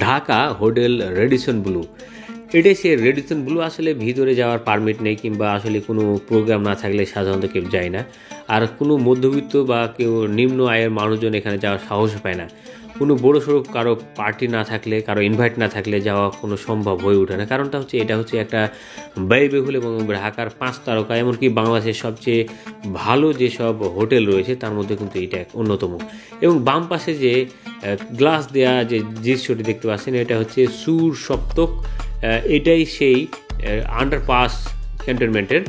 Dhaka hotel Radisson blue. এটাই সে Radisson blue. আসলে ভিতরে যাওয়ার পারমিট নেই কিংবা আসলে কোনো প্রোগ্রাম না থাকলে সাধারণত কেউ যায় না। আর কোনো মধ্যবিত্ত বা কেউ নিম্ন আয়ের মানুষজন এখানে যাওয়ার সাহস পায় না। কোনো বড় সড়ো কারো পার্টি না থাকলে, কারো ইনভাইট না থাকলে যাওয়া কোনো সম্ভব হয়ে ওঠে না। কারণটা হচ্ছে এটা হচ্ছে একটা ব্যয়বহুল এবং ঢাকার 5 তারকা, এমনকি বাংলাদেশের সবচেয়ে ভালো যেসব হোটেল রয়েছে তার মধ্যে কিন্তু এটা অন্যতম। এবং বাম পাশে যে গ্লাস দেয়া যে দৃশ্যটি দেখতে পাচ্ছেন, এটা হচ্ছে সুর সপ্তক। এটাই সেই আন্ডারপাস ক্যান্টনমেন্টের।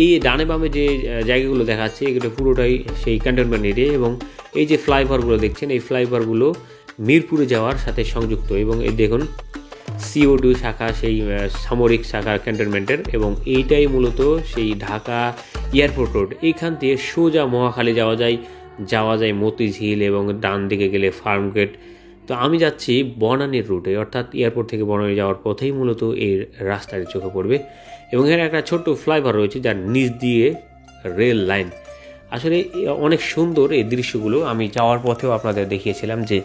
এই ডানে বামে যে জায়গাগুলো দেখাচ্ছে এগুলো পুরোটাই সেই ক্যান্টনমেন্ট এরিয়া। এবং এই যে ফ্লাইওভারগুলো দেখছেন, এই ফ্লাইওভারগুলো মিরপুরে যাওয়ার সাথে সংযুক্ত। এবং এই দেখুন CO2 শাখা, সেই সামরিক শাখা ক্যান্টনমেন্টের। এবং এইটাই মূলত সেই ঢাকা এয়ারপোর্ট রোড। এইখান থেকে সোজা মহাখালী যাওয়া যায় মতিঝিল, এবং ডান দিকে গেলে ফার্মগেট। তো আমি যাচ্ছি বনানীর রুটে, অর্থাৎ এয়ারপোর্ট থেকে বনানী যাওয়ার পথেই মূলত এই রাস্তাটি চোখে পড়বে। এবং এখানে একটা ছোট্ট ফ্লাইওভার রয়েছে যার নিচ দিয়ে রেল লাইন। আসলে অনেক সুন্দর এই দৃশ্যগুলো। আমি যাওয়ার পথেও আপনাদের দেখিয়েছিলাম যে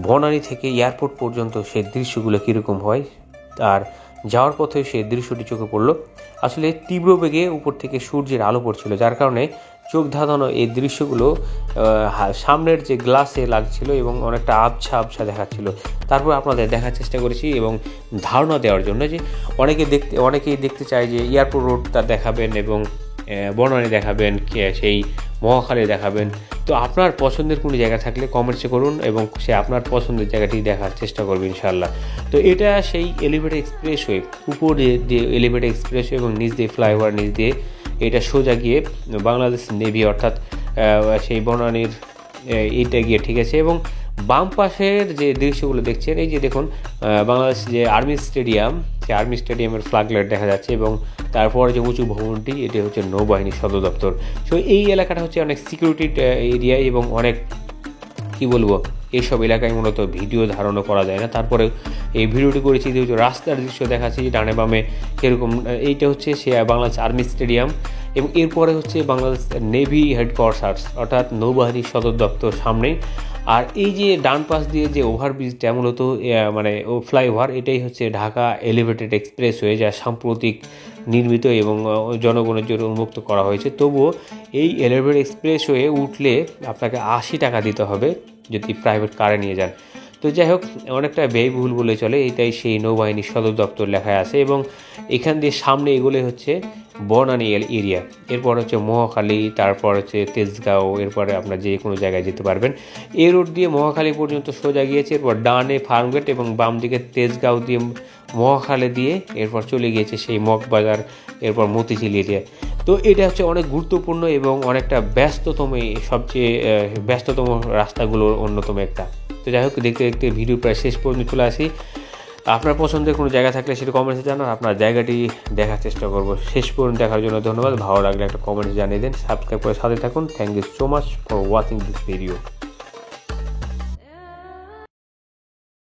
বনানী থেকে এয়ারপোর্ট পর্যন্ত সেই দৃশ্যগুলো কীরকম হয়, আর যাওয়ার পথে সেই দৃশ্যটি চোখে পড়লো। আসলে তীব্র বেগে উপর থেকে সূর্যের আলো পড়ছিল, যার কারণে চোখ ধাঁধানো এই দৃশ্যগুলো সামনের যে গ্লাসে লাগছিল এবং অনেকটা আবছা দেখাচ্ছিল। তারপর আপনাদের দেখার চেষ্টা করেছি এবং ধারণা দেওয়ার জন্য যে অনেকেই দেখতে চায় যে এয়ারপোর্ট রোডটা দেখাবেন এবং বনানী দেখাবেন, সেই মহাখালী দেখাবেন। তো আপনার পছন্দের কোনো জায়গা থাকলে কমেন্টসে করুন এবং সে আপনার পছন্দের জায়গাটি দেখার চেষ্টা করবে ইনশাআল্লাহ। তো এটা সেই এলিভেটেড এক্সপ্রেসওয়ে, উপরে দিয়ে এলিভেটেড এক্সপ্রেসওয়ে এবং নিচ দিয়ে ফ্লাইওভার, নিচ দিয়ে এটা সোজা গিয়ে বাংলাদেশ নেভি, অর্থাৎ সেই বনানীর এইটা গিয়ে ঠিক আছে। এবং বাম পাশের যে দৃশ্যগুলো দেখছেন, এই যে দেখুন বাংলাদেশ যে আর্মি স্টেডিয়াম, সেই আর্মি স্টেডিয়ামের ফ্ল্যাগ লাইট দেখা যাচ্ছে। এবং তারপরে যে উঁচু ভবনটি, এটি হচ্ছে নৌবাহিনী সদর দপ্তর। সো এই এলাকাটা হচ্ছে অনেক সিকিউরিটি এরিয়া এবং অনেক কি বলবো, এইসব এলাকায় মূলত ভিডিও ধারণও করা যায় না। তারপরে এই ভিডিওটি করেছি যে রাস্তার দৃশ্য দেখাচ্ছি ডানে বামে কীরকম। এইটা হচ্ছে সে বাংলাদেশ আর্মি স্টেডিয়াম এবং এরপরে হচ্ছে বাংলাদেশ নেভি হেডকোয়ার্টার্স, অর্থাৎ নৌবাহিনী সদর দপ্তর সামনেই। আর এই যে ডান পাশ দিয়ে যে ওভারব্রিজটা মূলত মানে ফ্লাইওভার, এটাই হচ্ছে ঢাকা এলিভেটেড এক্সপ্রেসওয়ে, যা সাম্প্রতিক নির্মিত এবং জনগণের জন্য উন্মুক্ত করা হয়েছে। তবুও এই এলিভেটেড এক্সপ্রেসওয়ে উঠলে আপনাকে 80 টাকা দিতে হবে যদি প্রাইভেট কারে নিয়ে যান। তো যাই হোক, অনেকটা ব্যয়বহুল বলে চলে। এটাই সেই নৌবাহিনী সদর দপ্তর লেখায় আছে। এবং এখান দিয়ে সামনে এগুলো হচ্ছে বনানী এরিয়া, এরপর হচ্ছে মহাখালী, তারপর হচ্ছে তেজগাঁও, এরপরে আপনার যে কোনো জায়গায় যেতে পারবেন। এই রোড দিয়ে মহাখালী পর্যন্ত সোজা গিয়েছে, এরপর ডানে ফার্মগেট এবং বাম দিকে তেজগাঁও দিয়ে মহাখালী দিয়ে এরপর চলে গিয়েছে সেই মগবাজার, এরপর মতিঝিল এরিয়া। তো এটা হচ্ছে অনেক গুরুত্বপূর্ণ এবং অনেকটা সবচেয়ে ব্যস্ততম রাস্তাগুলোর অন্যতম একটা। তো যাই হোক, দেখতে দেখতে ভিডিও প্রায় শেষ পর্যন্ত চলে আসি। আপনার পছন্দের কোনো জায়গা থাকলে সেটা কমেন্টসে জানান, আপনার জায়গাটি দেখার চেষ্টা করব। শেষ পর্যন্ত দেখার জন্য ধন্যবাদ। ভালো লাগলে একটা কমেন্টস জানিয়ে দেন, সাবস্ক্রাইব করে সাথে থাকুন। Thank you so much for watching this video.